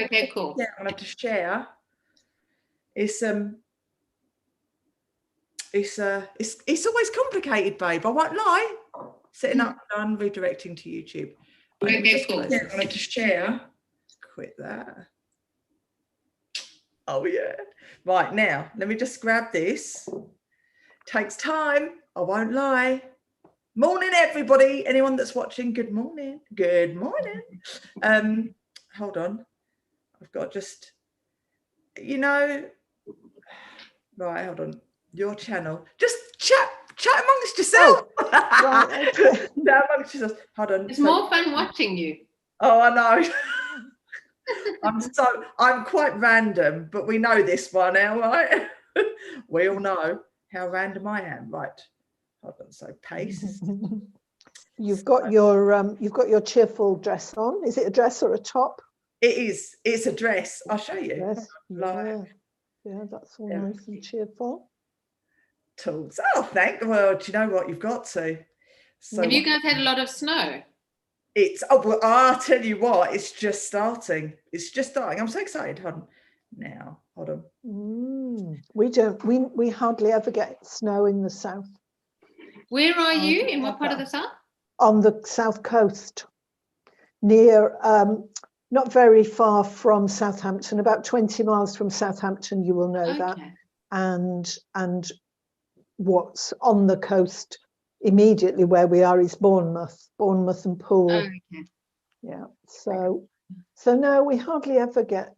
Okay, cool. Yeah, I'm going to share. It's always complicated, babe. I won't lie. Setting up, done, redirecting to YouTube. Okay, cool. Yeah, I'm going to share. Quit that. Oh yeah. Right, now let me just grab this. Takes time, I won't lie. Morning everybody, anyone that's watching, good morning. Good morning. Hold on, I've got just, you know, right, hold on, your channel, just chat amongst yourself. Right, okay. Chat amongst yourself. Hold on, It's more fun watching you. Oh, I know. I'm quite random, but we know this by now, right? We all know how random I am, right? Hold on, so paste. You've got your cheerful dress on. Is it a dress or a top? It is. It's a dress. I'll show you. Yes. Yeah, that's all nice and cheerful. Tools. Oh, well, do you know what? You've got to. So have you guys had a lot of snow? Well, I'll tell you what, it's just starting. It's just starting. I'm so excited. Hold on. We hardly ever get snow in the south. Where are you? In what part of the south? On the south coast, near, not very far from Southampton, about 20 miles from Southampton, you will know that. And what's on the coast immediately where we are is Bournemouth and Poole. Okay. Yeah, so no, we hardly ever get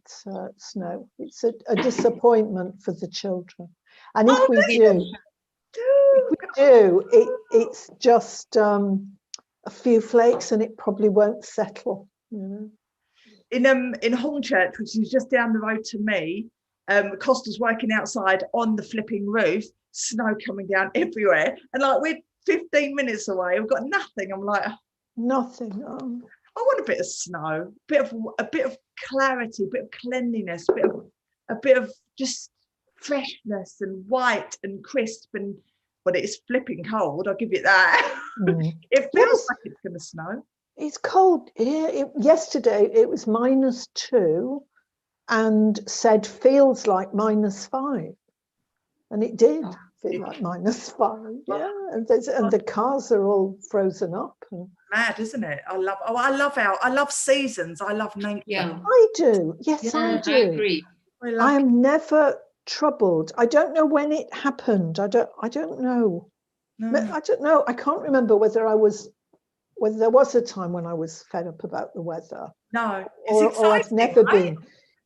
snow. It's a disappointment for the children. And if we do, it's just a few flakes, and it probably won't settle. You know. In Hornchurch, which is just down the road to me, Costa's working outside on the flipping roof, snow coming down everywhere, and like we're 15 minutes away, we've got nothing. I'm like, nothing. I want a bit of snow, a bit of clarity, a bit of cleanliness, a bit of just freshness and white and crisp. And but it's flipping cold, I'll give you that. It feels like it's going to snow. It's cold here. Yesterday it was -2 and said feels like -5, and it did feel like -5. Yeah, and the cars are all frozen up. Mad, isn't it? I love seasons. I love nature. Yeah, I do. Yes, I do. I agree. I am never troubled. I don't know when it happened. I don't know. No. I don't know. I can't remember whether there was a time when I was fed up about the weather. No, or I've never been.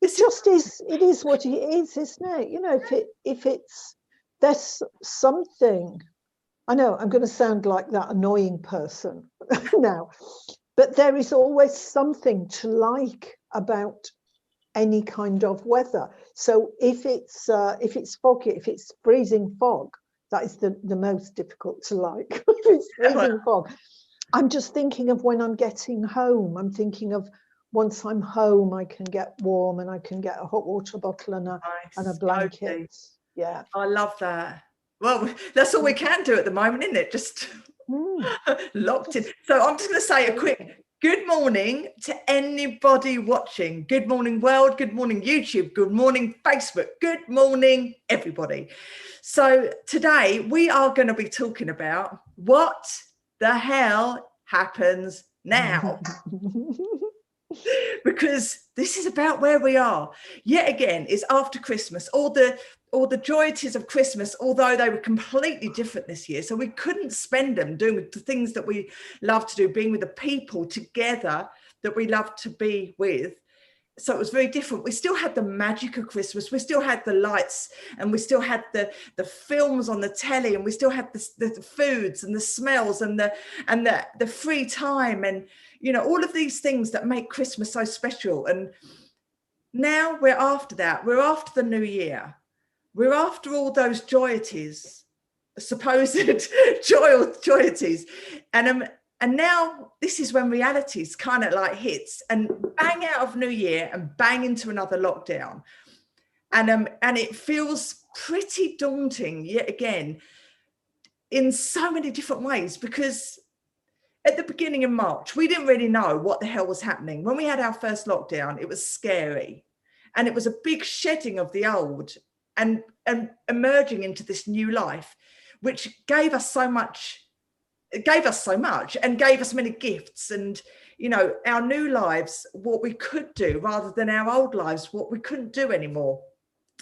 It just is. It is what it is, isn't it? You know, if there's something. I know I'm going to sound like that annoying person now, but there is always something to like about any kind of weather. So if it's foggy, if it's freezing fog, that is the most difficult to like. If it's freezing fog, I'm just thinking of when I'm getting home. I'm thinking of once I'm home, I can get warm and I can get a hot water bottle and a blanket. Totally. Yeah, I love that. Well, that's all we can do at the moment, isn't it? Just locked in. So I'm just going to say a quick good morning to anybody watching. Good morning, world. Good morning, YouTube. Good morning, Facebook. Good morning, everybody. So today we are going to be talking about what the hell happens now. Because this is about where we are. Yet again, it's after Christmas. All the joyeties of Christmas, although they were completely different this year. So we couldn't spend them doing the things that we love to do, being with the people together that we love to be with. So it was very different. We still had the magic of Christmas. We still had the lights, and we still had the films on the telly, and we still had the foods and the smells and the free time, and you know, all of these things that make Christmas so special. And now we're after that. We're after the new year. We're after all those joyeties, supposed joyeties, and now this is when reality's kind of like hits, and bang out of New Year and bang into another lockdown, and it feels pretty daunting yet again in so many different ways, because at the beginning of March, we didn't really know what the hell was happening. When we had our first lockdown, it was scary. And it was a big shedding of the old and emerging into this new life, which gave us so much. It gave us so much and gave us many gifts, and you know, our new lives, what we could do, rather than our old lives, what we couldn't do anymore.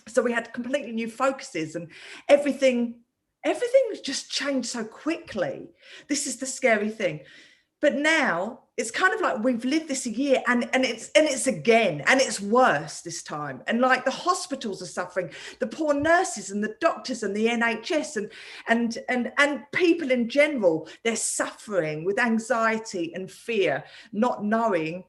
So we had completely new focuses, and everything just changed so quickly. This is the scary thing. But now it's kind of like we've lived this a year, and it's again, and it's worse this time. And like the hospitals are suffering, the poor nurses and the doctors and the NHS and people in general, they're suffering with anxiety and fear, not knowing,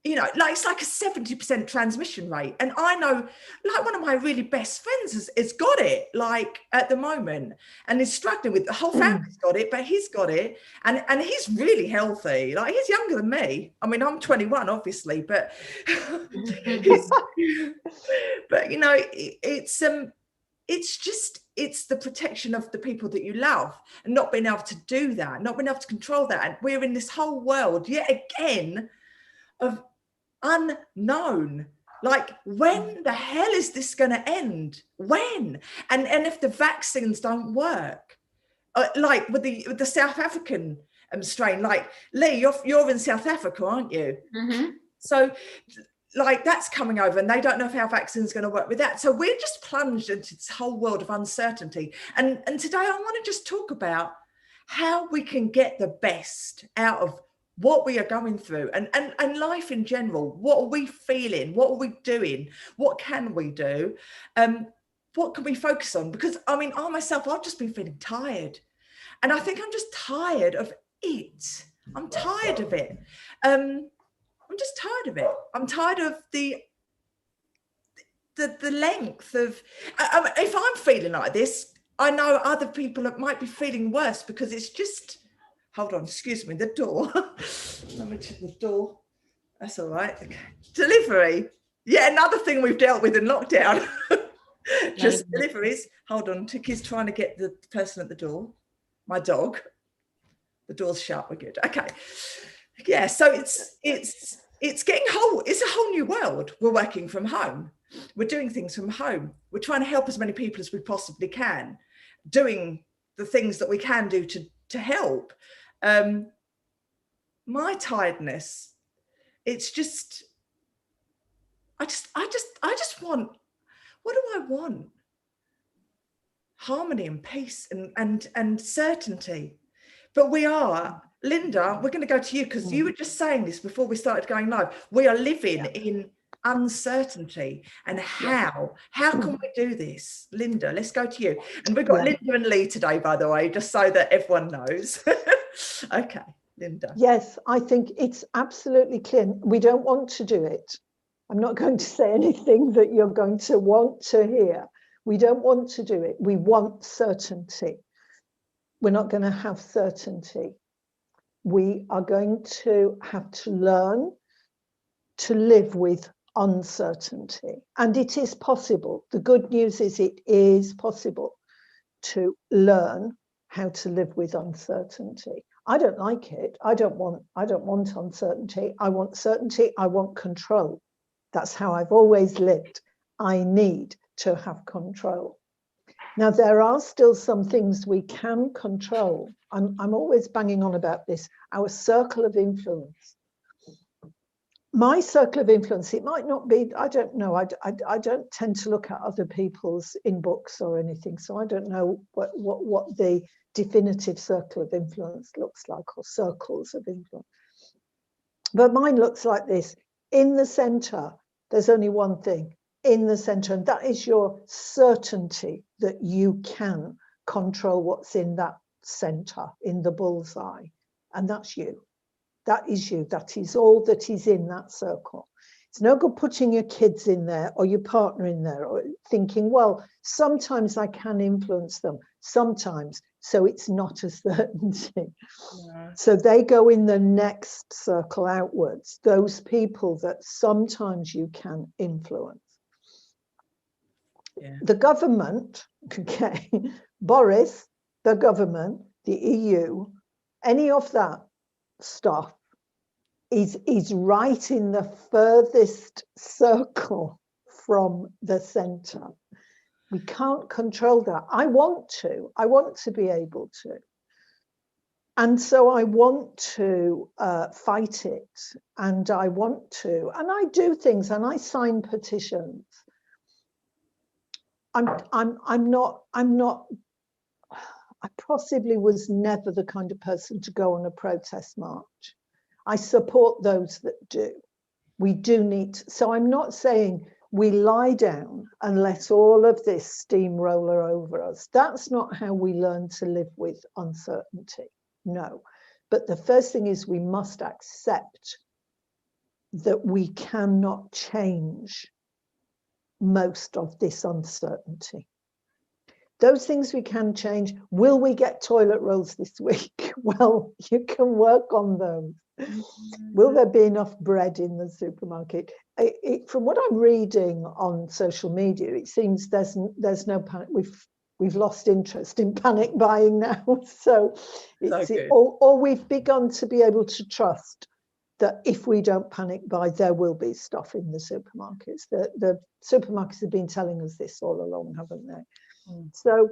you know, like it's like a 70% transmission rate. And I know, like, one of my really best friends has got it, like, at the moment, and is struggling with, the whole family's got it, but he's got it, and he's really healthy. Like, he's younger than me. I mean, I'm 21, obviously, but but you know, it's the protection of the people that you love, and not being able to do that, not being able to control that. And we're in this whole world yet again of unknown. Like, when the hell is this going to end? When? And if the vaccines don't work, like with the South African strain, like, Lee, you're in South Africa, aren't you? Mm-hmm. So like, that's coming over, and they don't know if our vaccine is going to work with that. So we're just plunged into this whole world of uncertainty. And today I want to just talk about how we can get the best out of what we are going through, and life in general. What are we feeling? What are we doing? What can we do? What can we focus on? Because I mean, I myself, I've just been feeling tired, and I think I'm just tired of it. I'm tired of it. I'm just tired of it. I'm tired of the length of, if I'm feeling like this, I know other people might be feeling worse, because it's just, hold on, excuse me, the door. Let me check the door. That's all right. Okay. Delivery. Yeah, another thing we've dealt with in lockdown. Just deliveries. Hold on, Ticky's trying to get the person at the door. My dog. The door's shut, we're good. Okay. Yeah, so it's getting it's a whole new world. We're working from home. We're doing things from home. We're trying to help as many people as we possibly can, doing the things that we can do to help. My tiredness, it's just, I just want, what do I want? Harmony and peace and certainty. But we are, Linda, we're going to go to you, because you were just saying this before we started going live. We are living in uncertainty. And how can we do this? Linda, let's go to you. And we've got Linda and Lee today, by the way, just so that everyone knows. Okay, Linda. Yes, I think it's absolutely clear. We don't want to do it. I'm not going to say anything that you're going to want to hear. We don't want to do it. We want certainty. We're not going to have certainty. We are going to have to learn to live with uncertainty. And it is possible. The good news is it is possible to learn how to live with uncertainty. I don't like it. I don't want uncertainty. I want certainty. I want control. That's how I've always lived. I need to have control. Now, there are still some things we can control. I'm always banging on about this. Our circle of influence. My circle of influence, it might not be, I don't know. I don't tend to look at other people's in books or anything. So I don't know what the definitive circle of influence looks like, or circles of influence. But mine looks like this. In the center, there's only one thing. In the center, and that is your certainty that you can control what's in that center, in the bullseye. And that's you. That is you. That is all that is in that circle. It's no good putting your kids in there or your partner in there, or thinking, well, sometimes I can influence them, sometimes. So it's not a certainty. Yeah. So they go in the next circle outwards, those people that sometimes you can influence. Yeah. The government, okay, Boris, the government, the EU, any of that, stuff is right in the furthest circle from the center. We can't control that. I want to be able to. And so I want to fight it, and I want to, and I do things, and I sign petitions. I possibly was never the kind of person to go on a protest march. I support those that do. We do need, so I'm not saying we lie down and let all of this steamroller over us. That's not how we learn to live with uncertainty. No. But the first thing is we must accept that we cannot change most of this uncertainty. Those things we can change. Will we get toilet rolls this week? Well, you can work on those. Will there be enough bread in the supermarket? From what I'm reading on social media, it seems there's no panic. We've lost interest in panic buying now. So it's or we've begun to be able to trust that if we don't panic buy, there will be stuff in the supermarkets. The supermarkets have been telling us this all along, haven't they? So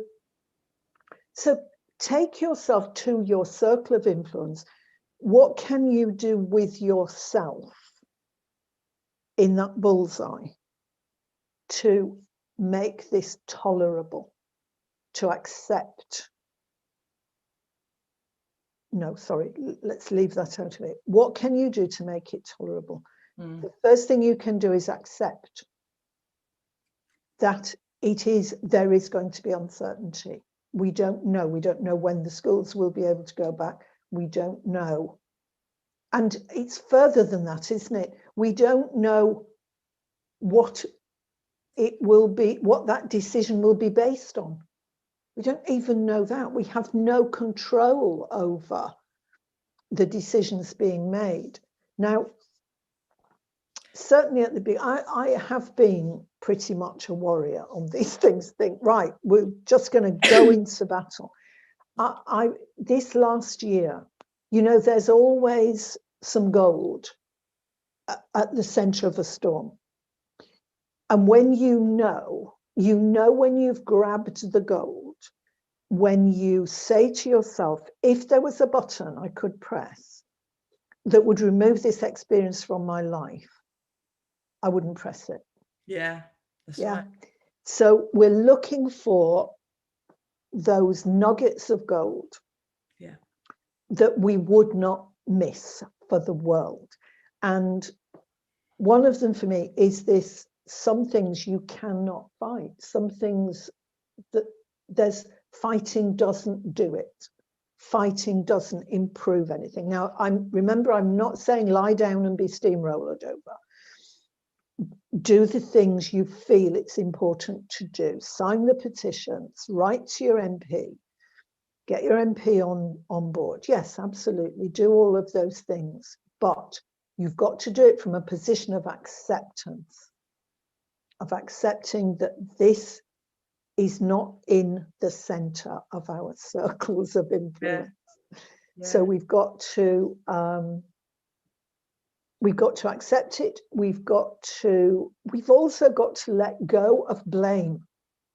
take yourself to your circle of influence. What can you do with yourself in that bullseye to make this tolerable, to accept? No, sorry, let's leave that out of it. What can you do to make it tolerable? The first thing you can do is accept that there is going to be uncertainty. We don't know when the schools will be able to go back. We don't know. And it's further than that, isn't it? We don't know what it will be, what that decision will be based on. We don't even know that. We have no control over the decisions being made. Now, certainly at the beginning, I have been pretty much a warrior on these things. Think, right, we're just going to go into battle. This last year, there's always some gold at the center of a storm. And when you know when you've grabbed the gold, when you say to yourself, if there was a button I could press that would remove this experience from my life, I wouldn't press it. Yeah, that's right. So we're looking for those nuggets of gold that we would not miss for the world. And one of them for me is this: some things you cannot fight, some things that fighting doesn't do it. Fighting doesn't improve anything. Now, remember, I'm not saying lie down and be steamrolled over. Do the things you feel it's important to do. Sign the petitions, write to your MP, get your MP on board. Yes, absolutely, do all of those things. But you've got to do it from a position of acceptance, of accepting that this is not in the center of our circles of influence. Yeah. So we've to accept it. We've also got to let go of blame.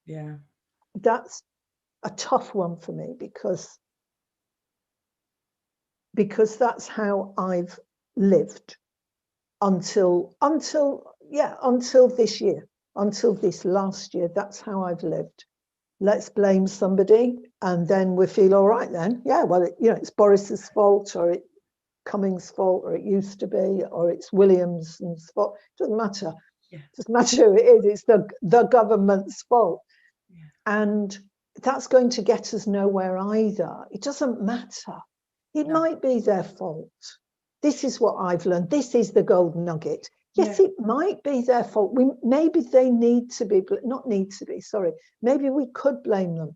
Yeah. That's a tough one for me because that's how I've lived until this year, until this last year. That's how I've lived. Let's blame somebody and then we feel all right then. Yeah, well, it's Boris's fault, or it's Cummings' fault, or it used to be, or it's Williamson's fault. It doesn't matter. Yeah. It doesn't matter who it is. It's the government's fault. Yeah. And that's going to get us nowhere either. It doesn't matter. It might be their fault. This is what I've learned. This is the golden nugget. Yes, it might be their fault. Maybe they need to be, not need to be, sorry. Maybe we could blame them.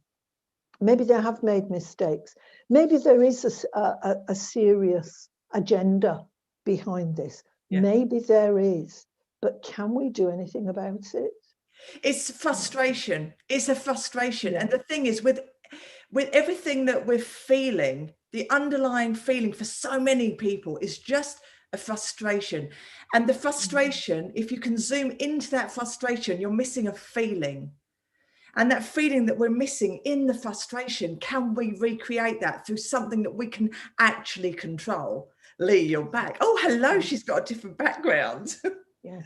Maybe they have made mistakes. Maybe there is a serious agenda behind this. Yeah. Maybe there is. But can we do anything about it? It's frustration. It's a frustration. Yeah. And the thing is, with everything that we're feeling, the underlying feeling for so many people is just a frustration. And the frustration, if you can zoom into that frustration, you're missing a feeling. And that feeling that we're missing in the frustration, can we recreate that through something that we can actually control? Lee, you're back. Oh, hello. She's got a different background. Yeah.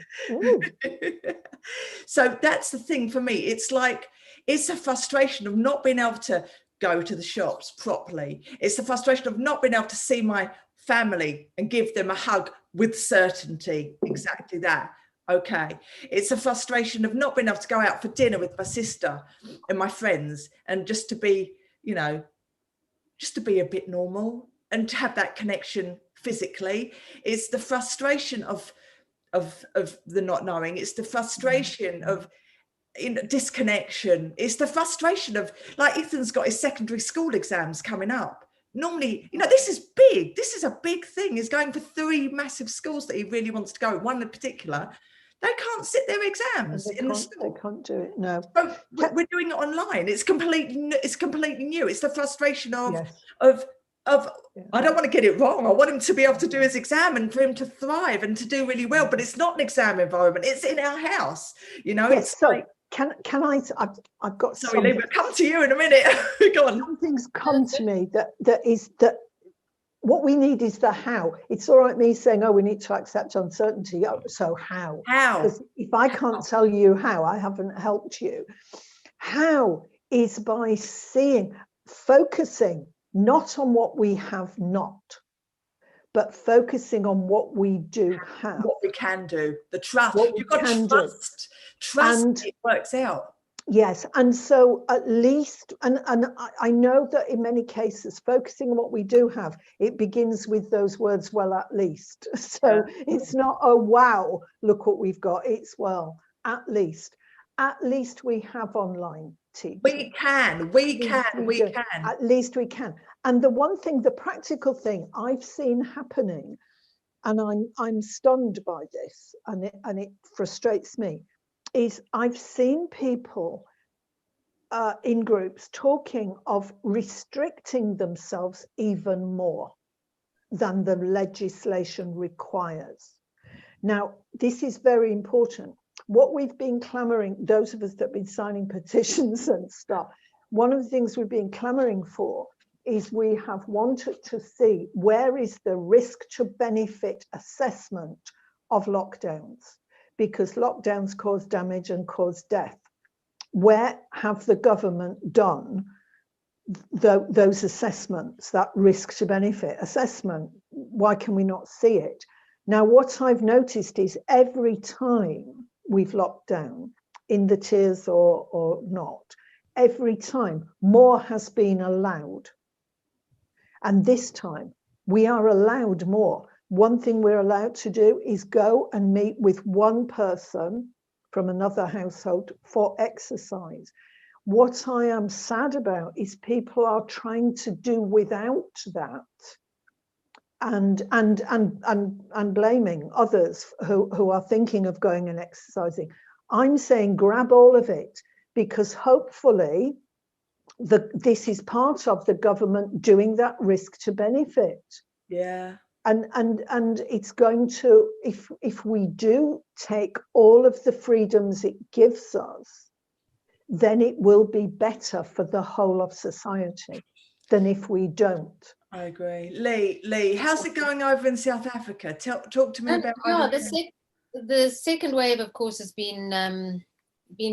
So that's the thing for me. It's like, it's a frustration of not being able to go to the shops properly. It's the frustration of not being able to see my family and give them a hug with certainty. Exactly that. Okay. It's a frustration of not being able to go out for dinner with my sister and my friends and just to be, you know, just to be a bit normal and to have that connection physically. It's the frustration of the not knowing. It's the frustration of disconnection. It's the frustration of, like, Ethan's got his secondary school exams coming up. Normally, you know, this is big. This is a big thing. He's going for 3 massive schools that he really wants to go. One in particular, they can't sit their exams They can't do it. No. So we're doing it online. It's completely new. It's the frustration of Yes. I don't want to get it wrong. I want him to be able to do his exam and for him to thrive and to do really well. But it's not an exam environment. It's in our house. You know. Yes, it's so like, can I? I've got. Sorry, Lee, we'll come to you in a minute. Go on. Something's come to me that what we need is the how. It's all right me saying, oh, we need to accept uncertainty. Oh, so how? How? Because if I can't tell you how, I haven't helped you. How is by focusing not on what we have not, but focusing on what we do have. What we can do. The trust. You've got to trust. Trust and it works out. Yes, and so at least, and I know that in many cases, focusing on what we do have, it begins with those words, well, at least. So it's not, oh, wow, look what we've got. It's, well, at least we have online teaching. We can. At least we can. And the one thing, the practical thing I've seen happening, and I'm stunned by this, and it frustrates me, is I've seen people in groups talking of restricting themselves even more than the legislation requires. Now, this is very important. What we've been clamoring, those of us that have been signing petitions and stuff, one of the things we've been clamoring for is we have wanted to see where is the risk to benefit assessment of lockdowns, because lockdowns cause damage and cause death. Where have the government done those assessments, that risk to benefit assessment? Why can we not see it? Now, what I've noticed is every time we've locked down, in the tiers or not, every time more has been allowed. And this time we are allowed more. One thing we're allowed to do is go and meet with one person from another household for exercise. What I am sad about is people are trying to do without that and blaming others who are thinking of going and exercising. I'm saying grab all of it, because hopefully this is part of the government doing that risk to benefit. Yeah. And it's going to, if we do take all of the freedoms it gives us, then it will be better for the whole of society than if we don't. I agree. Lee, how's it going over in South Africa? Talk to me about. Yeah, the second wave, of course, has been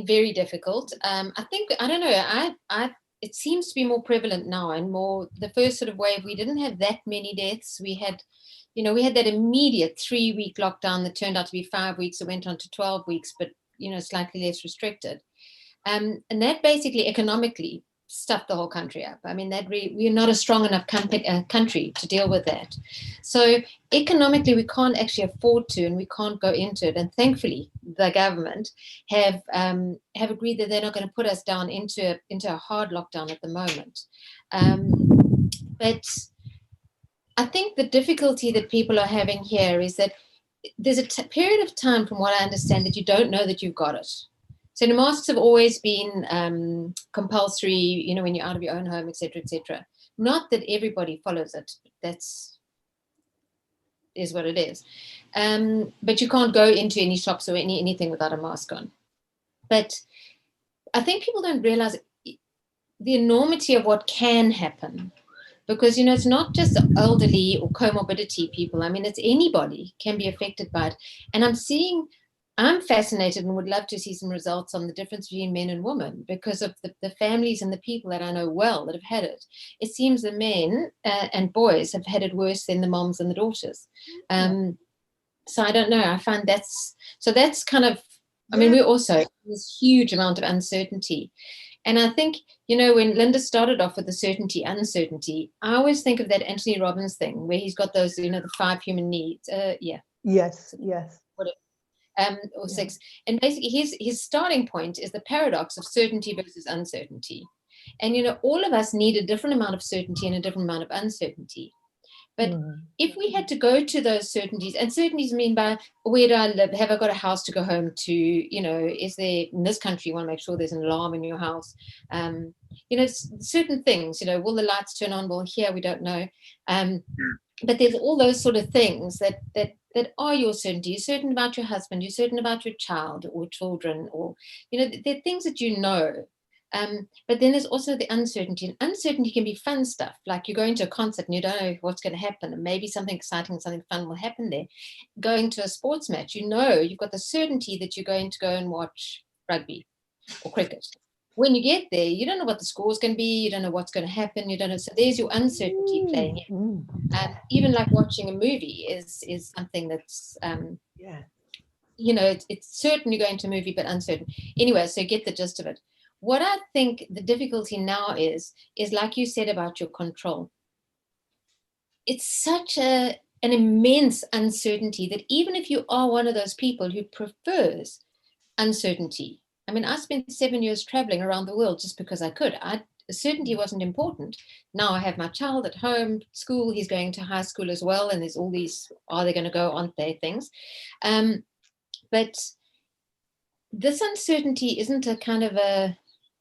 very difficult. I think, I don't know, it seems to be more prevalent now, and more the first sort of wave, we didn't have that many deaths. We had that immediate 3-week lockdown that turned out to be 5 weeks. It went on to 12 weeks, but, slightly less restricted. And that basically economically stuffed the whole country up. I mean, we're not a strong enough country to deal with that. So economically, we can't actually afford to, and we can't go into it. And thankfully, the government have agreed that they're not going to put us down into a hard lockdown at the moment. But I think the difficulty that people are having here is that there's a period of time, from what I understand, that you don't know that you've got it. So the masks have always been compulsory, when you're out of your own home, et cetera, et cetera. Not that everybody follows it. Is what it is. But you can't go into any shops or anything without a mask on. But I think people don't realize the enormity of what can happen, because, you know, it's not just elderly or comorbidity people. I mean, it's anybody can be affected by it. And I'm fascinated and would love to see some results on the difference between men and women because of the families and the people that I know well that have had it. It seems the men and boys have had it worse than the moms and the daughters. So I don't know. I find that's kind of, I mean, we're also this huge amount of uncertainty. And I think, you know, when Linda started off with the certainty, uncertainty, I always think of that Anthony Robbins thing where he's got those, you know, the 5 human needs. Yes. Or 6. And basically his starting point is the paradox of certainty versus uncertainty. And, you know, all of us need a different amount of certainty and a different amount of uncertainty. But if we had to go to those certainties, and certainties mean by where do I live? Have I got a house to go home to? You know, is there, in this country, you want to make sure there's an alarm in your house. You know, certain things, you know, will the lights turn on? Well, here we don't know. But there's all those sort of things that are your certainty. You're certain about your husband, you're certain about your child or children, or, you know, they're things that you know. But then there's also the uncertainty. And uncertainty can be fun stuff, like you're going to a concert and you don't know what's going to happen, and maybe something exciting, something fun will happen there. Going to a sports match, you know, you've got the certainty that you're going to go and watch rugby or cricket. When you get there, you don't know what the score is going to be, you don't know what's going to happen, you don't know. So there's your uncertainty playing in. Even like watching a movie is something that's, you know, it's certain you're going to a movie, but uncertain. Anyway, so get the gist of it. What I think the difficulty now is like you said about your control. It's such an immense uncertainty that even if you are one of those people who prefers uncertainty, I mean, I spent 7 years traveling around the world just because I could. Certainty wasn't important. Now I have my child at home, school, he's going to high school as well, and there's all these, are they going to go, aren't they, things. But this uncertainty isn't a kind of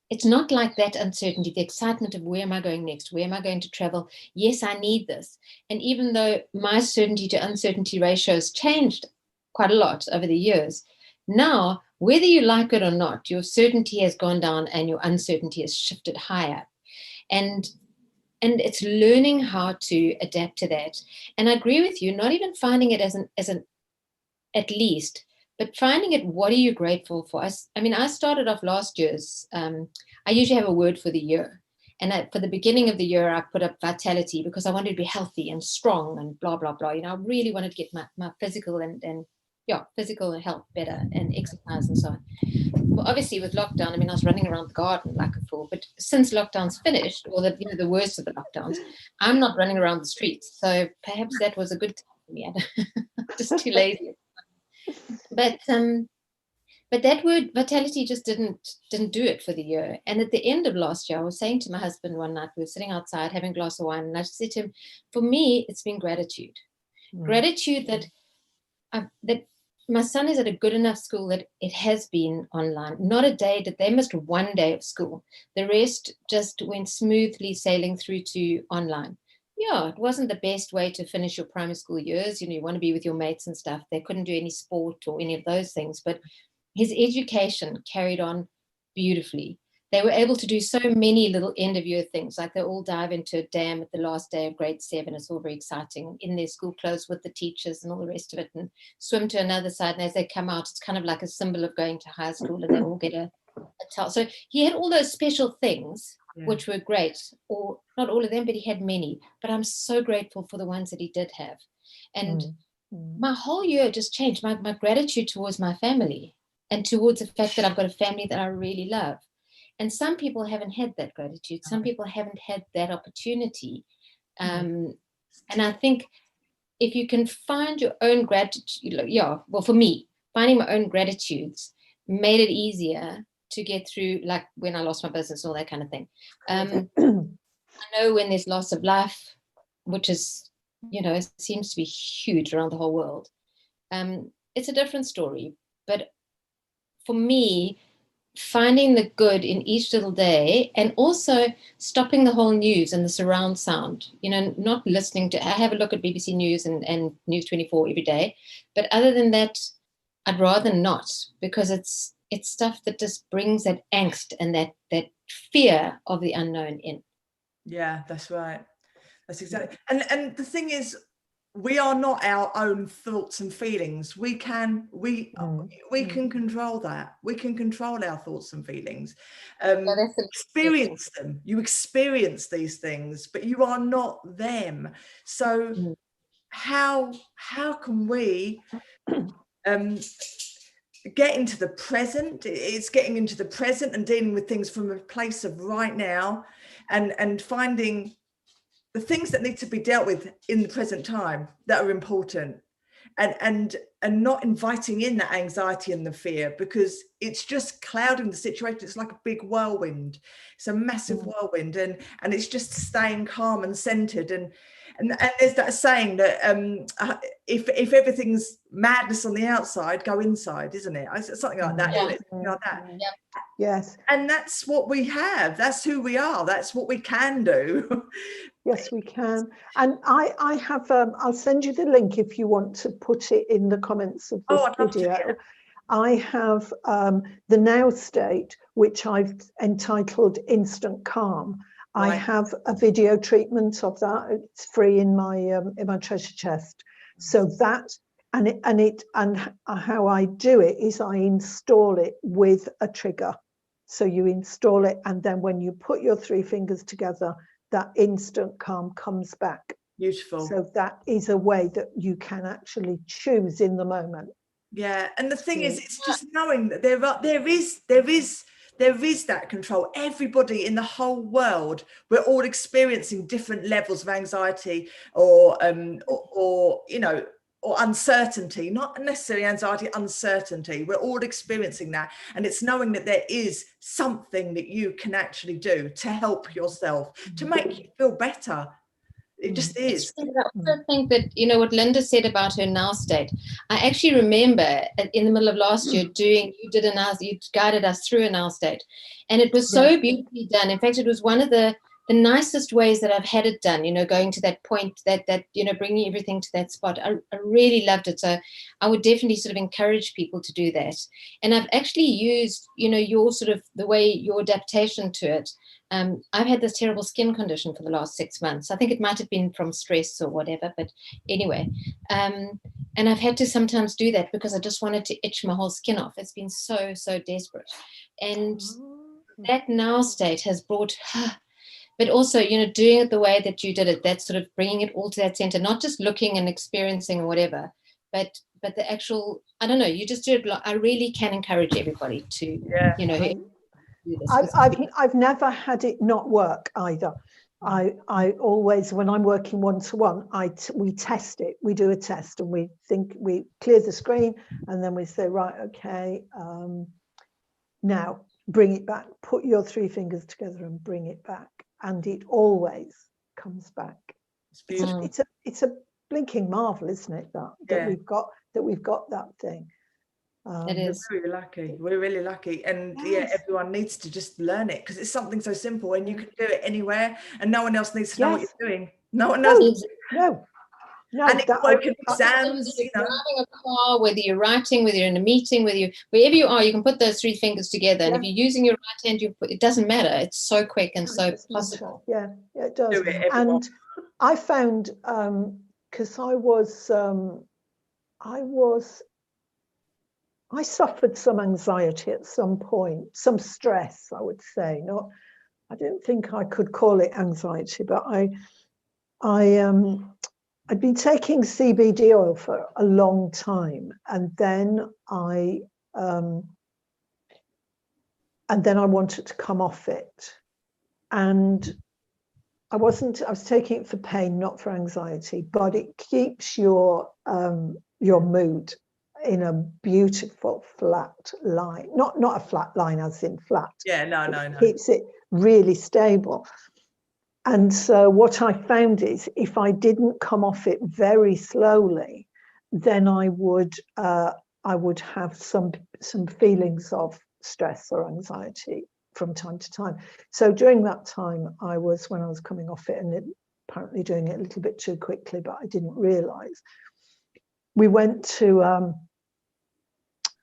it's not like that uncertainty, the excitement of where am I going next? Where am I going to travel? Yes, I need this. And even though my certainty to uncertainty ratio has changed quite a lot over the years, now, whether you like it or not, your certainty has gone down and your uncertainty has shifted higher. And it's learning how to adapt to that. And I agree with you, not even finding it as an at least, but finding it, what are you grateful for? I mean, I started off last year's, I usually have a word for the year. And for the beginning of the year, I put up vitality because I wanted to be healthy and strong and blah, blah, blah. You know, I really wanted to get my physical and physical health better and exercise and so on. Well, obviously with lockdown, I mean, I was running around the garden like a fool, but since lockdown's finished, or the worst of the lockdowns, I'm not running around the streets. So perhaps that was a good time for me. I'm just too lazy. But that word vitality just didn't do it for the year. And at the end of last year, I was saying to my husband one night, we were sitting outside having a glass of wine, and I just said to him, for me, it's been gratitude. Gratitude that my son is at a good enough school that it has been online. Not a day that they missed one day of school. The rest just went smoothly sailing through to online. Yeah, it wasn't the best way to finish your primary school years. You know, you want to be with your mates and stuff. They couldn't do any sport or any of those things, but his education carried on beautifully. They were able to do so many little end of year things, like they all dive into a dam at the last day of grade 7. It's all very exciting, in their school clothes with the teachers and all the rest of it, and swim to another side. And as they come out, it's kind of like a symbol of going to high school, and they all get a towel. So he had all those special things, which were great, or not all of them, but he had many. But I'm so grateful for the ones that he did have. And my whole year just changed. My gratitude towards my family and towards the fact that I've got a family that I really love. And some people haven't had that gratitude. Some people haven't had that opportunity. And I think if you can find your own gratitude, well, for me, finding my own gratitudes made it easier to get through, like when I lost my business, all that kind of thing. I know when there's loss of life, which is, it seems to be huge around the whole world. It's a different story. But for me, finding the good in each little day, and also stopping the whole news and the surround sound, not listening to, I have a look at BBC News and News 24 every day, but other than that, I'd rather not, because it's stuff that just brings that angst and that fear of the unknown in. Yeah, that's right. That's exactly. And the thing is, we are not our own thoughts and feelings. We can control that. We can control our thoughts and feelings. Experience them. You experience these things, but you are not them. So how can we get into the present? It's getting into the present and dealing with things from a place of right now, and finding the things that need to be dealt with in the present time that are important, and not inviting in that anxiety and the fear, because it's just clouding the situation. It's like a big whirlwind. It's a massive whirlwind, and it's just staying calm and centered. And there's that saying that if everything's madness on the outside, go inside, isn't it? It's something like that. Yeah. Isn't it? Something like that. Yep. Yes. And that's what we have. That's who we are. That's what we can do. Yes, we can. And I have, I'll send you the link if you want to put it in the comments of this video. Yeah. I have the Now State, which I've entitled Instant Calm. Right. I have a video treatment of that. It's free in my treasure chest. So that, and how I do it is I install it with a trigger. So you install it, and then when you put your 3 fingers together, that instant calm comes back. Beautiful. So that is a way that you can actually choose in the moment. Yeah, and the thing is, it's just knowing that there is that control. Everybody in the whole world, we're all experiencing different levels of anxiety or uncertainty, not necessarily anxiety, uncertainty. We're all experiencing that. And it's knowing that there is something that you can actually do to help yourself, to make you feel better. It just is. I also think that, what Linda said about her Now State, I actually remember in the middle of last year you guided us through a Now State, and it was so beautifully done. In fact, it was one of the nicest ways that I've had it done, going to that point, that bringing everything to that spot. I really loved it. So I would definitely sort of encourage people to do that. And I've actually used, your sort of the way, your adaptation to it. I've had this terrible skin condition for the last 6 months. I think it might have been from stress or whatever, but anyway. And I've had to sometimes do that because I just wanted to itch my whole skin off. It's been so, so desperate. And that Now State has brought... But also, doing it the way that you did it, that's sort of bringing it all to that center, not just looking and experiencing or whatever, but the actual, I don't know, you just do it. I really can encourage everybody to, do this. I've never had it not work either. I always, when I'm working one-to-one, we test it. We do a test and we clear the screen, and then we say, right, okay, now bring it back. Put your 3 fingers together and bring it back. And it always comes back. It's a blinking marvel, isn't it? That we've got that thing. It is. We're really lucky, and everyone needs to just learn it, because it's something so simple, and you can do it anywhere, and no one else needs to know what you're doing. No one knows. No, and exams, driving a car, whether you're writing, whether you're in a meeting, wherever you are, you can put those 3 fingers together. And if you're using your right hand, it doesn't matter. It's so quick and so possible. Yeah, it does. And I found, because I suffered some anxiety at some point, some stress, I would say. I didn't think I could call it anxiety, but I'd been taking CBD oil for a long time, and then I wanted to come off it, and I was taking it for pain, not for anxiety, but it keeps your mood in a beautiful flat line, not a flat line as in flat. Yeah, no. Keeps it really stable. And so what I found is, if I didn't come off it very slowly, then I would have some feelings of stress or anxiety from time to time. So during that time, when I was coming off it, and apparently doing it a little bit too quickly, but I didn't realise, we went to,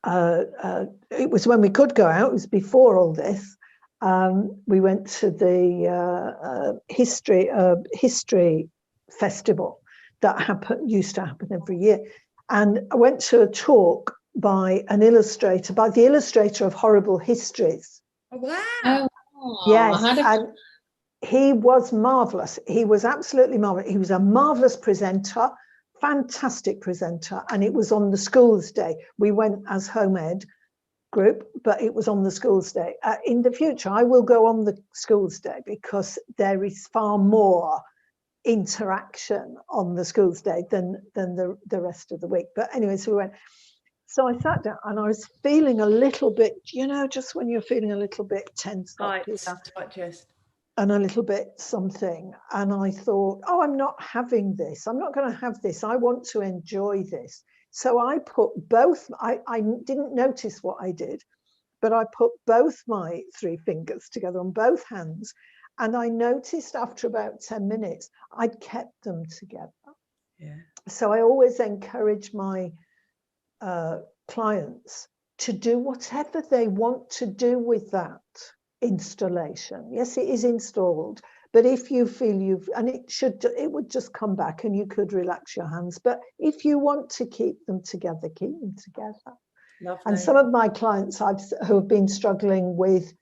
it was when we could go out, it was before all this, we went to the history festival that used to happen every year. And I went to a talk by the illustrator of Horrible Histories. Oh, wow. Oh, Yes, and he was marvelous. He was absolutely marvelous. He was a marvelous presenter, fantastic presenter, and it was on the school's day. We went as home ed group, but it was on the school's day. In the future, I will go on the school's day because there is far more interaction on the school's day than the rest of the week. But anyway, so we went. So I sat down and I was feeling a little bit, just when you're feeling a little bit tense up and a little bit something. And I thought, I'm not having this. I'm not going to have this. I want to enjoy this. So I put both, I didn't notice what I did, but I put both my 3 fingers together on both hands. And I noticed after about 10 minutes, I'd kept them together. Yeah. So I always encourage my clients to do whatever they want to do with that installation. Yes, it is installed, but if you feel it would just come back and you could relax your hands. But if you want to keep them together, keep them together. Lovely. And some of my clients who have been struggling with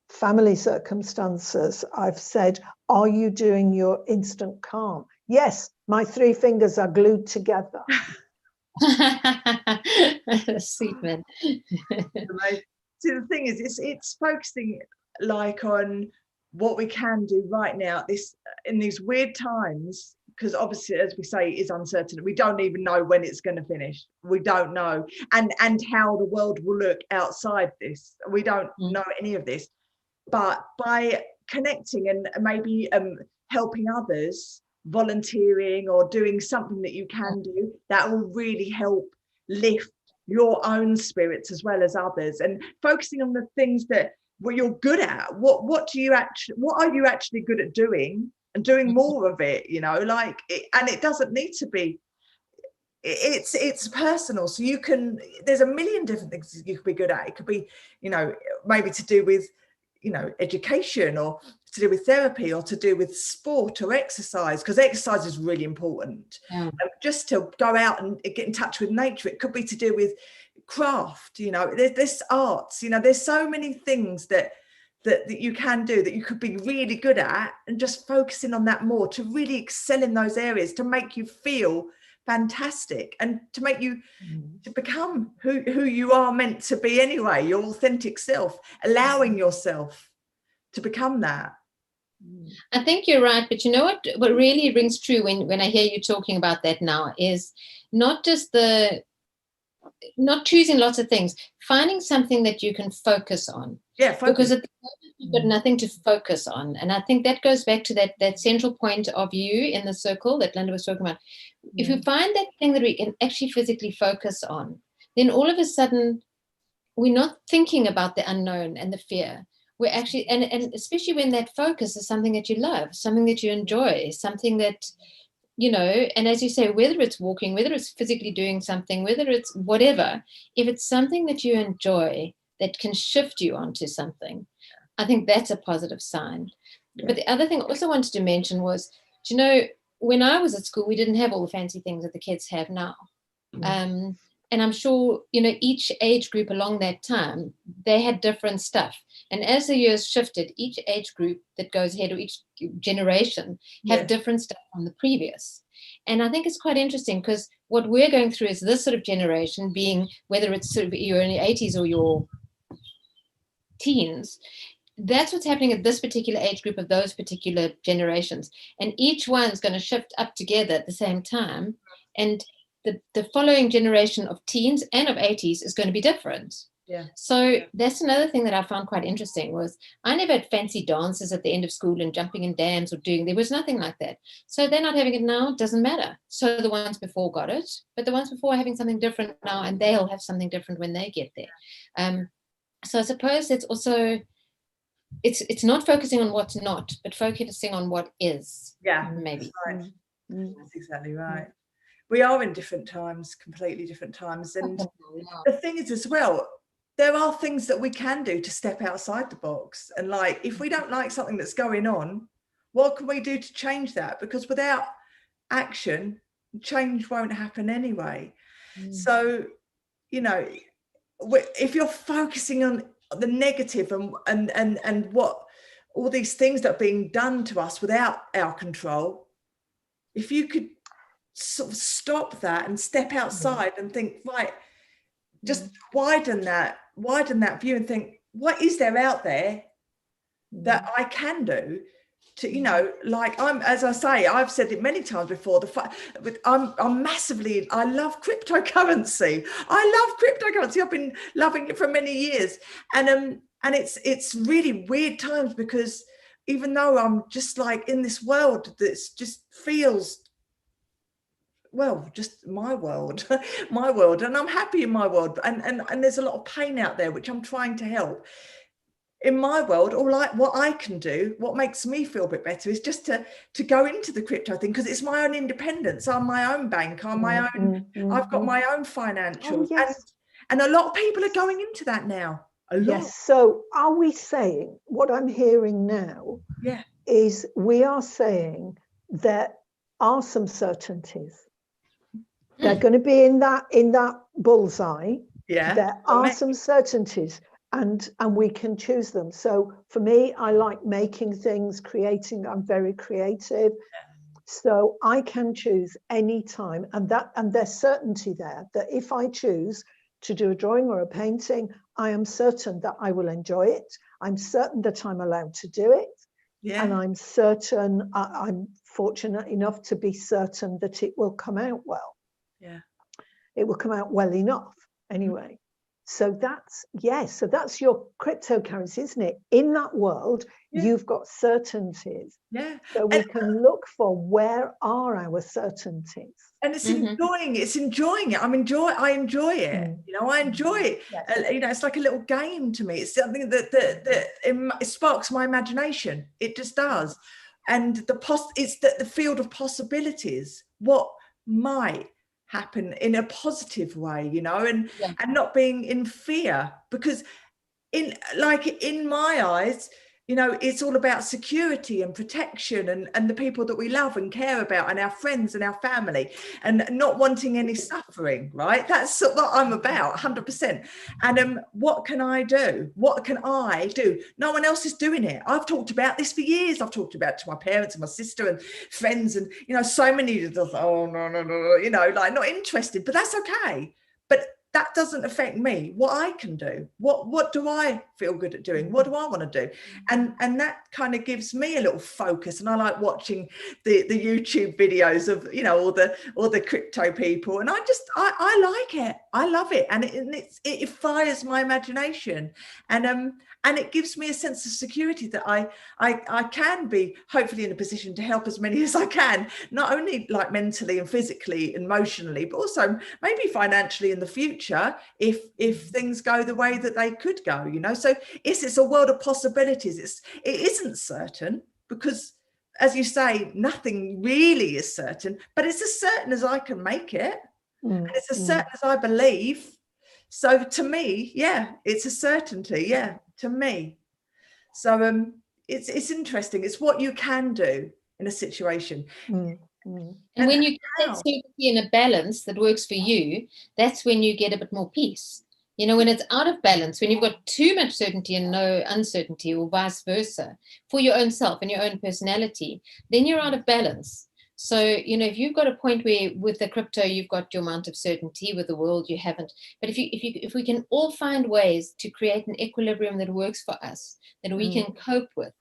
family circumstances, I've said, are you doing your instant calm? Yes, my 3 fingers are glued together. Sweet man. See, the thing is, it's focusing on what we can do right now in these weird times, because obviously, as we say, it is uncertain. We don't even know when it's going to finish. We don't know, and how the world will look outside this. We don't know any of this. But by connecting and maybe helping others, volunteering or doing something that you can do, that will really help lift your own spirits as well as others, and focusing on the things that you're good at. What are you actually good at doing, and doing more of it, and it doesn't need to be, it's personal. So there's a million different things you could be good at. It could be, maybe to do with, education, or to do with therapy, or to do with sport or exercise, because exercise is really important. Just to go out and get in touch with nature. It could be to do with craft, there's arts, there's so many things that you can do that you could be really good at, and just focusing on that more to really excel in those areas, to make you feel fantastic, and to make you to become who you are meant to be anyway, your authentic self, allowing yourself to become that. I think you're right, but you know what really rings true when I hear you talking about that now is not choosing lots of things, finding something that you can focus on. Yeah, focus. Because at the moment you've got nothing to focus on. And I think that goes back to that central point of you in the circle that Linda was talking about. If you find that thing that we can actually physically focus on, then all of a sudden we're not thinking about the unknown and the fear. We're actually, and especially when that focus is something that you love, something that you enjoy, something that, and as you say, whether it's walking, whether it's physically doing something, whether it's whatever, if it's something that you enjoy that can shift you onto something, I think that's a positive sign. Yeah. But the other thing I also wanted to mention was, when I was at school, we didn't have all the fancy things that the kids have now. And I'm sure, each age group along that time, they had different stuff. And as the years shifted, each age group that goes ahead, or each generation, have different stuff from the previous. And I think it's quite interesting, because what we're going through is this sort of generation, being whether it's sort of you're in your 80s or your teens, that's what's happening at this particular age group of those particular generations. And each one's going to shift up together at the same time. And the following generation of teens and of 80s is going to be different. Yeah. So that's another thing that I found quite interesting was I never had fancy dances at the end of school and jumping in dams or there was nothing like that. So they're not having it now, it doesn't matter. So the ones before got it, but the ones before are having something different now, and they'll have something different when they get there. So I suppose it's also, it's not focusing on what's not, but focusing on what is. Yeah, Maybe. that's right. Mm. That's exactly right. We are in different times, completely different times. And the thing is as well, there are things that we can do to step outside the box. And like, if we don't like something that's going on, what can we do to change that? Because without action, change won't happen anyway. So, you know, if you're focusing on the negative and what all these things that are being done to us without our control, if you could sort of stop that and step outside and think, right, just widen that view and think, what is there out there that I can do to, you know, like as I say, I've said it many times before, I'm massively, I love cryptocurrency. I've been loving it for many years. And it's really weird times, because even though I'm just like in this world that's just feels, well, just my world, my world, and I'm happy in my world, and there's a lot of pain out there, which I'm trying to help. In my world, or like what I can do, what makes me feel a bit better is just to go into the crypto thing, because it's my own independence. I'm my own bank. I'm my own. I've got my own financials, and a lot of people are going into that now. A lot. Yes. So are we saying, what I'm hearing now is we are saying there are some certainties. They're going to be in that bullseye. Yeah. There are some certainties, and we can choose them. So for me, I like making things, creating. I'm very creative. So I can choose any time, and there's certainty there that if I choose to do a drawing or a painting, I am certain that I will enjoy it. I'm certain that I'm allowed to do it. Yeah. And I'm certain, I'm fortunate enough to be certain that it will come out well. Yeah. It will come out well enough anyway. So that's, so that's your cryptocurrency, isn't it? In that world, you've got certainties. Yeah. So we can look for, where are our certainties? And it's enjoying it. I enjoy it. You know, I enjoy it. Yes. You know, it's like a little game to me. It's something that it sparks my imagination. It just does. And it's the field of possibilities. What might happen in a positive way, you know, and not being in fear, because in my eyes, you know, it's all about security and protection and the people that we love and care about, and our friends and our family, and not wanting any suffering, right? That's what I'm about, 100%. And what can I do? What can I do? No one else is doing it. I've talked about this for years. I've talked about it to my parents and my sister and friends, and, you know, so many of them, oh, no, you know, like not interested, but that's okay. But that doesn't affect me. What I can do, what do I feel good at doing? What do I want to do? And that kind of gives me a little focus. And I like watching the YouTube videos of, you know, all the crypto people. And I like it. I love it. And it fires my imagination. And it gives me a sense of security that I can be hopefully in a position to help as many as I can, not only like mentally and physically, emotionally, but also maybe financially in the future, if things go the way that they could go, you know. So it's a world of possibilities. It isn't certain, because, as you say, nothing really is certain, but it's as certain as I can make it. And it's as certain as I believe. So to me, it's a certainty, to me. So it's interesting. It's what you can do in a situation. And when you get certainty in a balance that works for you, that's when you get a bit more peace. You know, when it's out of balance, when you've got too much certainty and no uncertainty, or vice versa, for your own self and your own personality, then you're out of balance. So, you know, if you've got a point where with the crypto, you've got your amount of certainty, with the world, you haven't. But if we can all find ways to create an equilibrium that works for us, that we can cope with.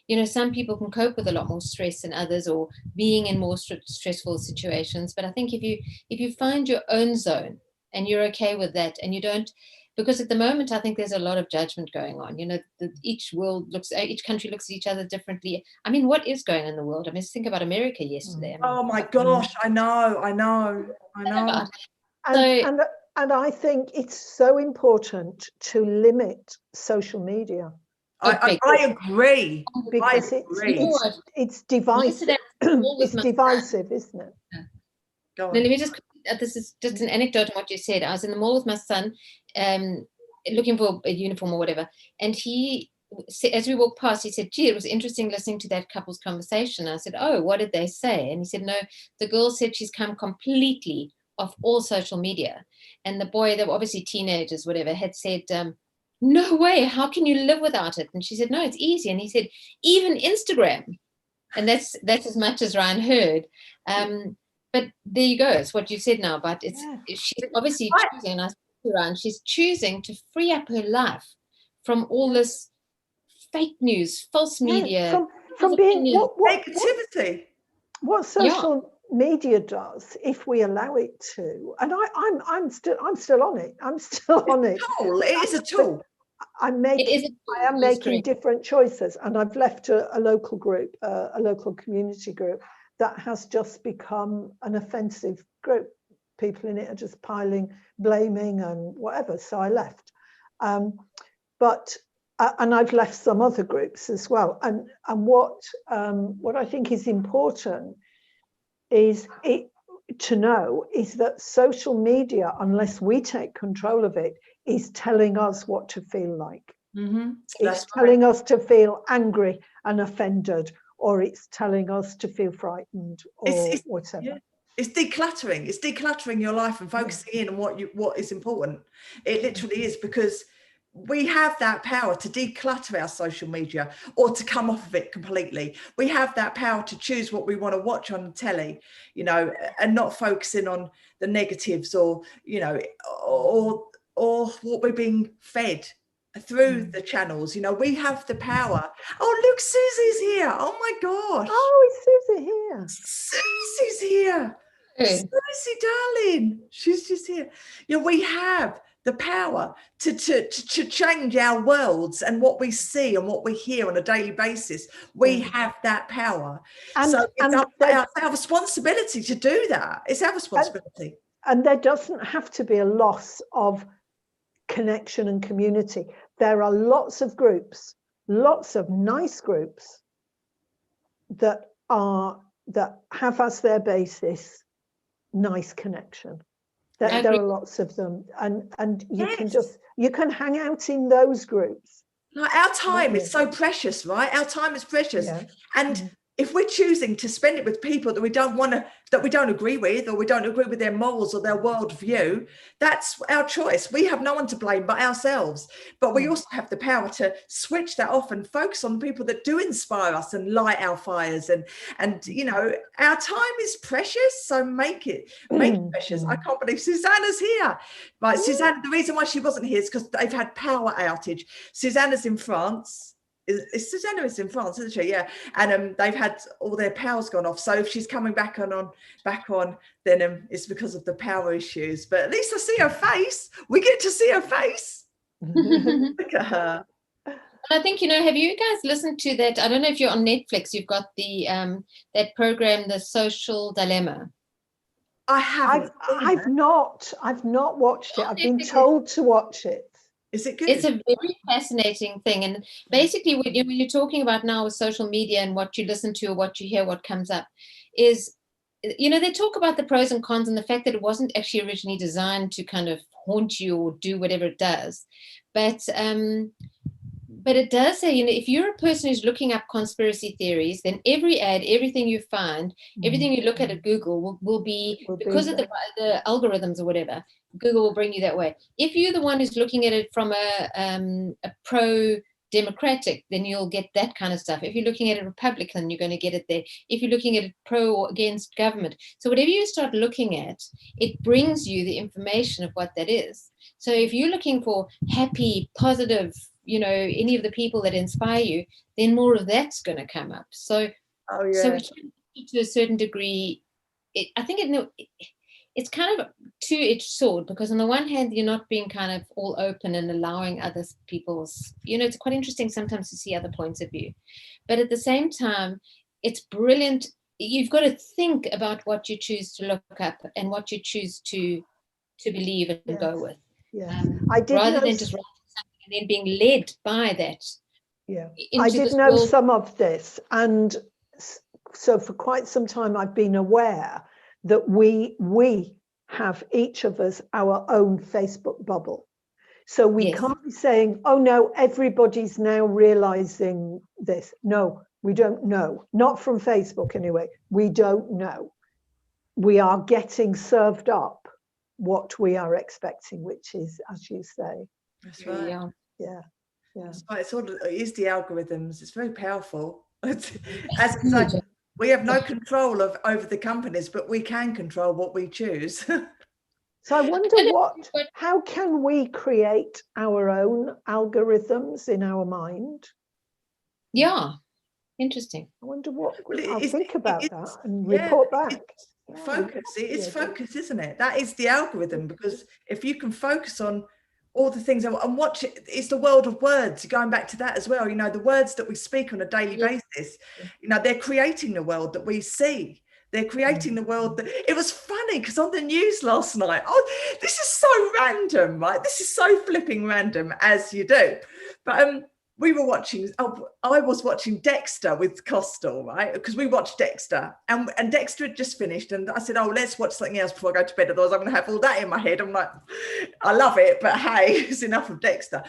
You know, some people can cope with a lot more stress than others, or being in more stressful situations. But I think if you find your own zone and you're okay with that, and you don't, because at the moment, I think there's a lot of judgment going on. You know, each country looks at each other differently. I mean, what is going on in the world? I mean, think about America yesterday. Oh my gosh, I know. And I think it's so important to limit social media I agree. because I agree. it's divisive. Yesterday, I was in the mall with It's my divisive, isn't it? Go No, on. let me just, this is just an anecdote on what you said. I was in the mall with my son, looking for a uniform or whatever. And he, as we walked past, he said, gee, it was interesting listening to that couple's conversation. I said, oh, what did they say? And he said, no, the girl said she's come completely off all social media. And the boy, they were obviously teenagers, whatever, had said, no way, how can you live without it? And she said, no, it's easy. And he said, even Instagram. And that's as much as Ryan heard. But there you go. It's what you said now. But she's obviously choosing, and I spoke to Ryan, she's choosing to free up her life from all this fake news, false media, from being negativity. What social media does, if we allow it to, and I'm still on it. I'm still on it. It is a tool. I am making different choices, and I've left a local group, a local community group that has just become an offensive group. People in it are just piling, blaming, and whatever. So I left. And I've left some other groups as well. And what I think is important is to know is that social media, unless we take control of it, is telling us what to feel like. Mm-hmm. It's telling us to feel angry and offended, or it's telling us to feel frightened, or whatever. Yeah. It's decluttering. It's decluttering your life and focusing in on what is important. It literally is, because we have that power to declutter our social media or to come off of it completely. We have that power to choose what we want to watch on the telly, and not focusing on the negatives or what we're being fed through the channels. We have the power. Oh, look, Susie's here. Oh my gosh. Oh, is Susie here? Susie's here. Hey. Susie, darling. She's just here. We have the power to change our worlds and what we see and what we hear on a daily basis. We have that power. So it's our responsibility to do that. It's our responsibility. And there doesn't have to be a loss of connection and community. There are lots of groups, lots of nice groups that have as their basis nice connection. There are lots of them, and you can hang out in those groups. Like, our time is so precious, right? Our time is precious, and if we're choosing to spend it with people that we don't agree with, or we don't agree with their morals or their worldview, that's our choice. We have no one to blame but ourselves. But we also have the power to switch that off and focus on the people that do inspire us and light our fires. And our time is precious, so make it precious. I can't believe Susanna's here. Right, Susanna, the reason why she wasn't here is because they've had power outage. Susanna's in France. Susanna is in France, isn't she? Yeah, and they've had all their powers gone off. So if she's coming back on, then it's because of the power issues. But at least I see her face. We get to see her face. Look at her. I think, have you guys listened to that? I don't know if you're on Netflix. You've got the that program, The Social Dilemma. I haven't. I've not watched it. I've been told to watch it. Is it good? It's a very fascinating thing. And basically, when you're talking about now with social media and what you listen to or what you hear, what comes up is, they talk about the pros and cons and the fact that it wasn't actually originally designed to kind of haunt you or do whatever it does. But it does say, if you're a person who's looking up conspiracy theories, then every ad, everything you find, everything you look at Google will be because of the algorithms or whatever. Google will bring you that way. If you're the one who's looking at it from a pro-democratic, then you'll get that kind of stuff. If you're looking at a Republican, you're going to get it there. If you're looking at it pro or against government. So whatever you start looking at, it brings you the information of what that is. So if you're looking for happy, positive, any of the people that inspire you, then more of that's going to come up. So, so we can, to a certain degree, I think it's kind of a two-edged sword, because on the one hand, you're not being kind of all open and allowing other people's, it's quite interesting sometimes to see other points of view. But at the same time, it's brilliant. You've got to think about what you choose to look up and what you choose to to believe and Yes. go with. Yeah, I did Rather know than just writing something and then being led by that. Yeah, into I did this know world. some of this, and so for quite some time I've been aware that we have each of us our own Facebook bubble. So we Yes. can't be saying, oh no, everybody's now realizing this. No, we don't know. Not from Facebook anyway. We don't know. We are getting served up what we are expecting, which is, as you say, That's right. Yeah. yeah. Yeah. That's right. It is the algorithms. It's very powerful. As I say, we have no control over the companies, but we can control what we choose. So I wonder how can we create our own algorithms in our mind? Yeah. Interesting. I wonder what, Well, I'll think about that and yeah, report back. Focus. It is focus, isn't it? That is the algorithm, because if you can focus on all the things and watch it, it's the world of words. Going back to that as well, you know, the words that we speak on a daily basis, you know, they're creating the world that we see. They're creating the world that, it was funny because on the news last night, oh, this is so random, right? This is so flipping random, as you do. But we were watching, I was watching Dexter with Costello, right? Because we watched Dexter and Dexter had just finished. And I said, oh, let's watch something else before I go to bed. Otherwise I'm going to have all that in my head. I'm like, I love it, but hey, it's enough of Dexter.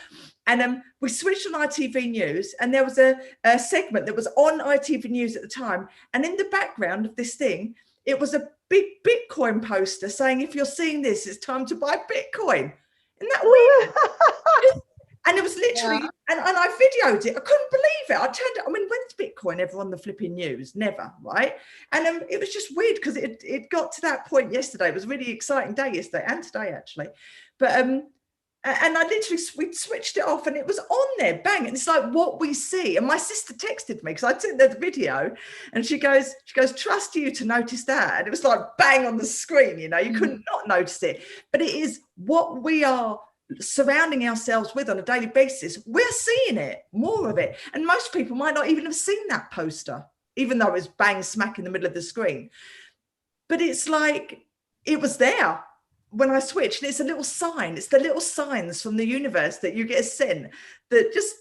And we switched on ITV News, and there was a segment that was on ITV News at the time. And in the background of this thing, it was a big Bitcoin poster saying, if you're seeing this, it's time to buy Bitcoin. Isn't that weird? And it was literally, and I videoed it. I couldn't believe it. When's Bitcoin ever on the flipping news? Never, right? And it was just weird because it got to that point yesterday. It was a really exciting day yesterday and today, actually. But and I literally, we switched it off and it was on there, bang. And it's like what we see. And my sister texted me because I'd sent her the video, and she goes, trust you to notice that. And it was like bang on the screen, you know, you couldn't not notice it. But it is what we are surrounding ourselves with on a daily basis. We're seeing it, more of it, and most people might not even have seen that poster, even though it was bang smack in the middle of the screen. But it's like it was there when I switched, and it's a little sign. It's the little signs from the universe that you get sent that just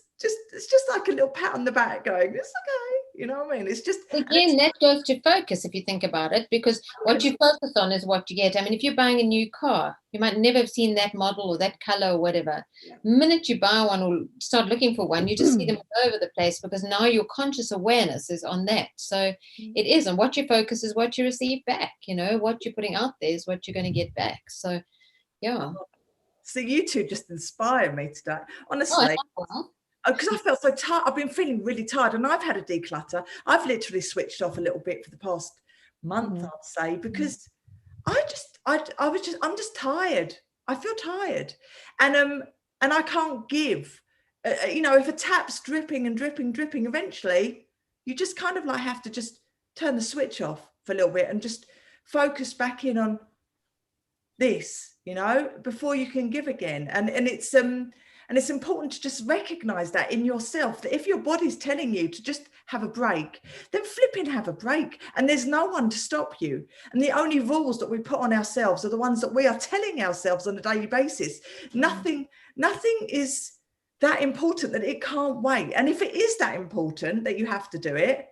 it's just like a little pat on the back going, it's okay. You know what I mean? It's just, again, that goes to focus if you think about it, because what you focus on is what you get. I mean, if you're buying a new car, you might never have seen that model or that color or whatever. The minute you buy one or start looking for one, you just see them all over the place, because now your conscious awareness is on that. So it is, and what you focus is what you receive back. You know, what you're putting out there is what you're going to get back. So yeah. So you two just inspire me today, honestly. Because I felt so tired. I've been feeling really tired, and I've had a declutter. I've literally switched off a little bit for the past month, I'd say, because I'm just tired. I feel tired, and I can't give. You know, if a tap's dripping and dripping, eventually you just kind of like have to just turn the switch off for a little bit and just focus back in on this, you know, before you can give again. And it's important to just recognize that in yourself, that if your body's telling you to just have a break, then flipping have a break, and there's no one to stop you. And the only rules that we put on ourselves are the ones that we are telling ourselves on a daily basis. Nothing is that important that it can't wait. And if it is that important that you have to do it,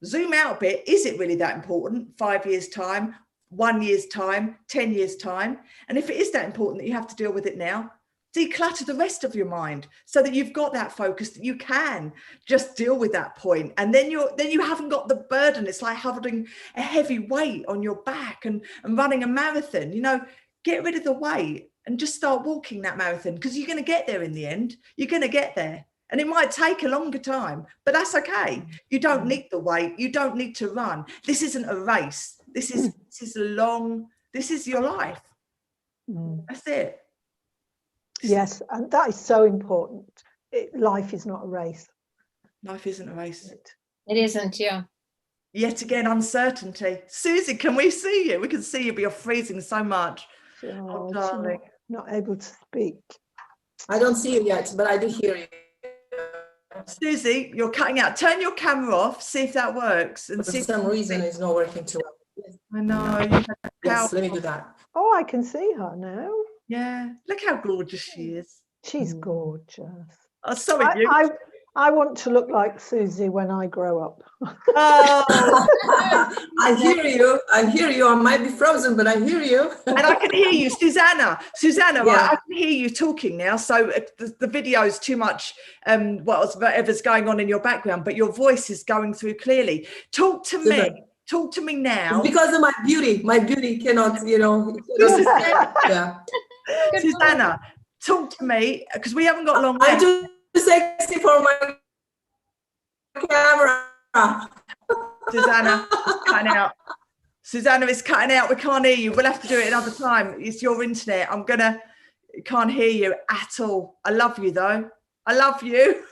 zoom out a bit. Is it really that important? 5 years time, 1 year's time, 10 years time? And if it is that important that you have to deal with it now, declutter the rest of your mind so that you've got that focus, that you can just deal with that point. And then you haven't got the burden. It's like having a heavy weight on your back and running a marathon. You know, get rid of the weight and just start walking that marathon, because you're going to get there in the end. You're going to get there. And it might take a longer time, but that's okay. You don't need the weight. You don't need to run. This isn't a race. This is your life. That's it. Yes, and that is so important. Life is not a race. Life isn't a race. It isn't, yeah. Yet again, uncertainty. Susie, can we see you? We can see you, but you're freezing so much. Oh, darling. Not able to speak. I don't see you yet, but I do hear you. Susie, you're cutting out. Turn your camera off, see if that works. And For some reason, it's not working too well. I know. Yes, let me do that. Oh, I can see her now. Yeah, look how gorgeous she is. She's gorgeous. Oh, so are you. I want to look like Susie when I grow up. Oh, I hear you. I hear you. I might be frozen, but I hear you. and I can hear you, Susanna. Susanna, Yeah. I can hear you talking now. So the video is too much, whatever's going on in your background, but your voice is going through clearly. Talk to me. Super. Talk to me now. It's because of my beauty. My beauty cannot, yeah. Susanna, talk to me, because we haven't got long I'm left. too sexy for my camera. Susanna, it's cutting out. Susanna, it's cutting out. We can't hear you. We'll have to do it another time. It's your internet. Can't hear you at all. I love you though. I love you.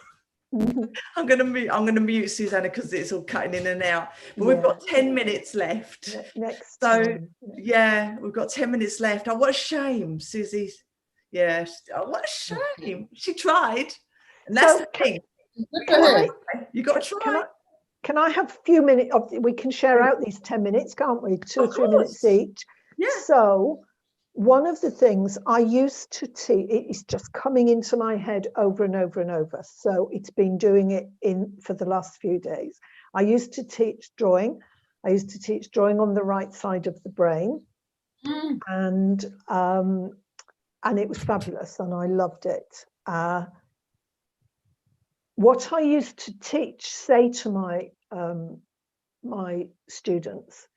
I'm gonna mute Susanna because it's all cutting in and out. But we've got 10 minutes left. Next So time. yeah, we've got 10 minutes left. Oh, what a shame, Susie. Yeah, what a shame. She tried. And that's the thing. You got to try. Can I have a few minutes we can share out these 10 minutes, can't we? 2 or 3 minutes each. Yeah. So one of the things I used to teach, it's just coming into my head over and over and over. So it's been doing it for the last few days. I used to teach drawing. I used to teach drawing on the right side of the brain. And it was fabulous and I loved it. What I used to say to my my students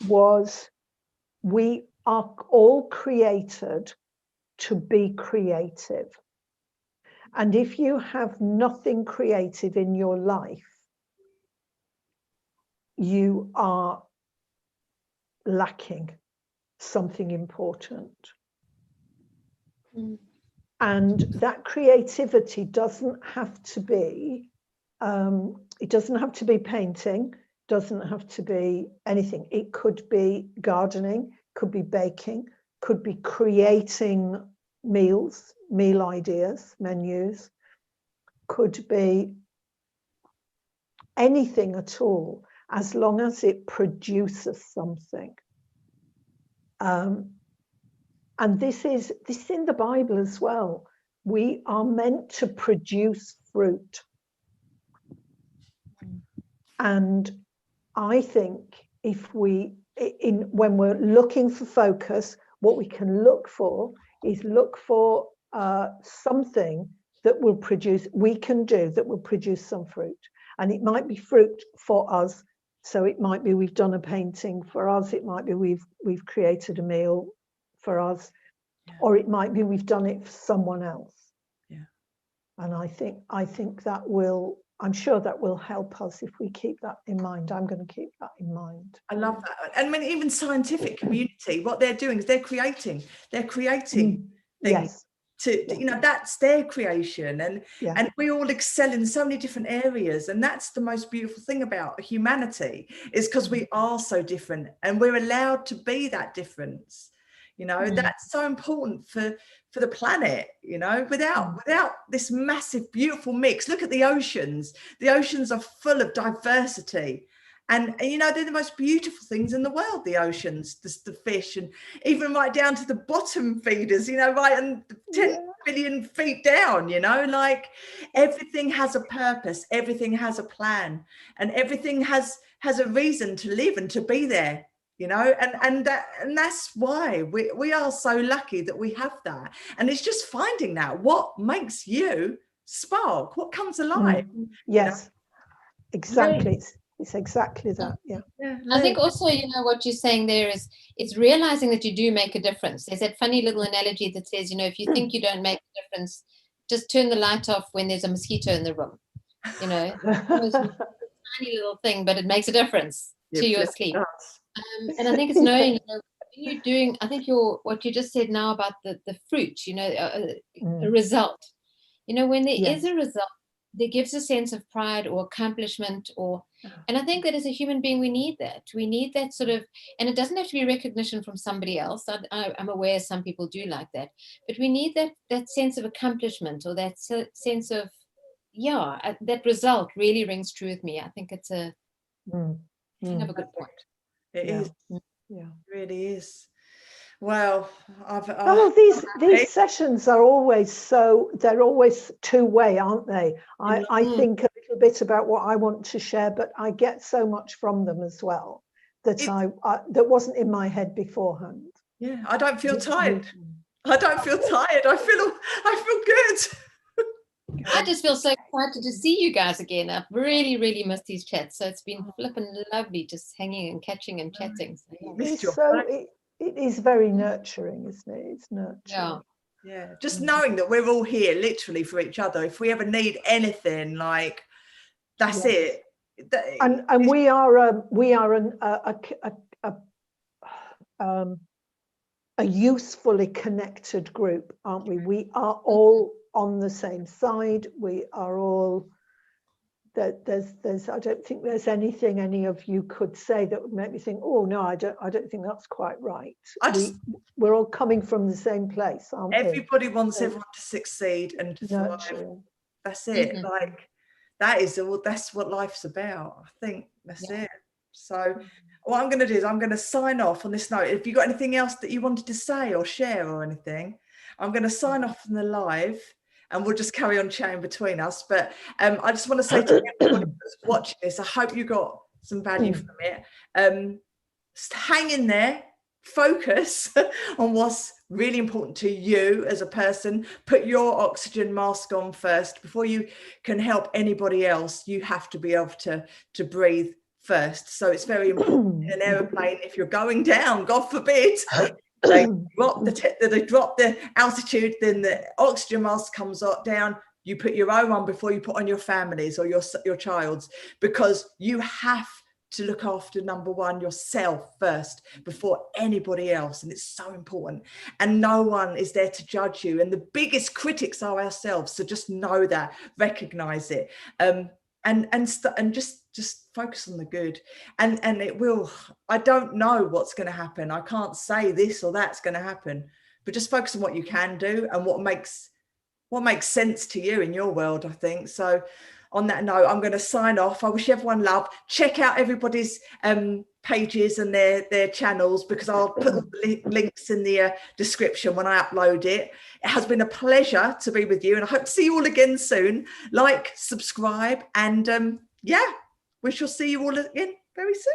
was, we are all created to be creative. And if you have nothing creative in your life, you are lacking something important. And that creativity doesn't have to be, it doesn't have to be painting, doesn't have to be anything. It could be gardening, could be baking, could be creating meals, meal ideas, menus, could be anything at all, as long as it produces something. And this is in the Bible as well. We are meant to produce fruit. And I think when we're looking for focus, what we can look for is something that will produce, we can do that will produce some fruit. And it might be fruit for us. So it might be we've done a painting for us. It might be we've created a meal for us, or it might be we've done it for someone else. Yeah. And I think that will, I'm sure that will help us if we keep that in mind. I'm going to keep that in mind. I love that. And I mean, even scientific community, what they're doing is they're creating things. Yes. That's their creation, and we all excel in so many different areas, and that's the most beautiful thing about humanity, is because we are so different and we're allowed to be that difference. That's so important for the planet. Without this massive beautiful mix. Look at the oceans are full of diversity. And they're the most beautiful things in the world, the oceans, the fish, and even right down to the bottom feeders, right, and 10 billion feet down, like everything has a purpose, everything has a plan, and everything has a reason to live and to be there, and that's why we are so lucky that we have that. And it's just finding that, what makes you spark, what comes alive. Yes, exactly. It's exactly that. Yeah. I think also, what you're saying there is, it's realizing that you do make a difference. There's that funny little analogy that says, if you think you don't make a difference, just turn the light off when there's a mosquito in the room. It's a tiny little thing, but it makes a difference to your sleep. And I think it's knowing, when you're doing, I think what you just said now about the fruit, a result, when there is a result, there gives a sense of pride or accomplishment, and I think that as a human being, we need that sort of, and it doesn't have to be recognition from somebody else. I'm aware some people do like that, but we need that sense of accomplishment, or that sense of, that result really rings true with me. I think it's you have a good point. It is. Yeah. It really is. Well, Oh, these sessions are always they're always two-way, aren't they? I think a little bit about what I want to share, but I get so much from them as well that that wasn't in my head beforehand. Yeah, I don't feel tired. I don't feel tired. I feel good. I just feel so excited to see you guys again. I've really, really missed these chats. So it's been flipping lovely just hanging and catching and chatting. So, yeah. It is very nurturing, isn't it? It's nurturing. Yeah. Just knowing that we're all here literally for each other. If we ever need anything, like that's it. And we are a usefully connected group, aren't we? We are all on the same side. We are all there's I don't think there's anything any of you could say that would make me think, oh no, I don't think that's quite right. We're all coming from the same place, aren't we? Everybody wants everyone to succeed and to thrive. That's it. Like that's what life's about. I think that's it. So what I'm going to do is I'm going to sign off on this note. If you got anything else that you wanted to say or share or anything, I'm going to sign off from the live. And we'll just carry on chatting between us. But I just want to say to everybody that's watching this, I hope you got some value from it. Hang in there, focus on what's really important to you as a person. Put your oxygen mask on first. Before you can help anybody else, you have to be able to breathe first. So it's very important in an aeroplane, if you're going down, God forbid, they drop the altitude, then the oxygen mask comes down. You put your own on before you put on your family's or your child's, because you have to look after, number one, yourself first before anybody else. And it's so important. And no one is there to judge you. And the biggest critics are ourselves. So just know that, recognize it. And just focus on the good, and it will. I don't know what's going to happen. I can't say this or that's going to happen, but just focus on what you can do and what makes sense to you in your world, I think. So on that note, I'm going to sign off. I wish everyone love. Check out everybody's pages and their channels, because I'll put the links in the description when I upload it. It has been a pleasure to be with you, and I hope to see you all again soon. Like, subscribe, and we shall see you all again very soon.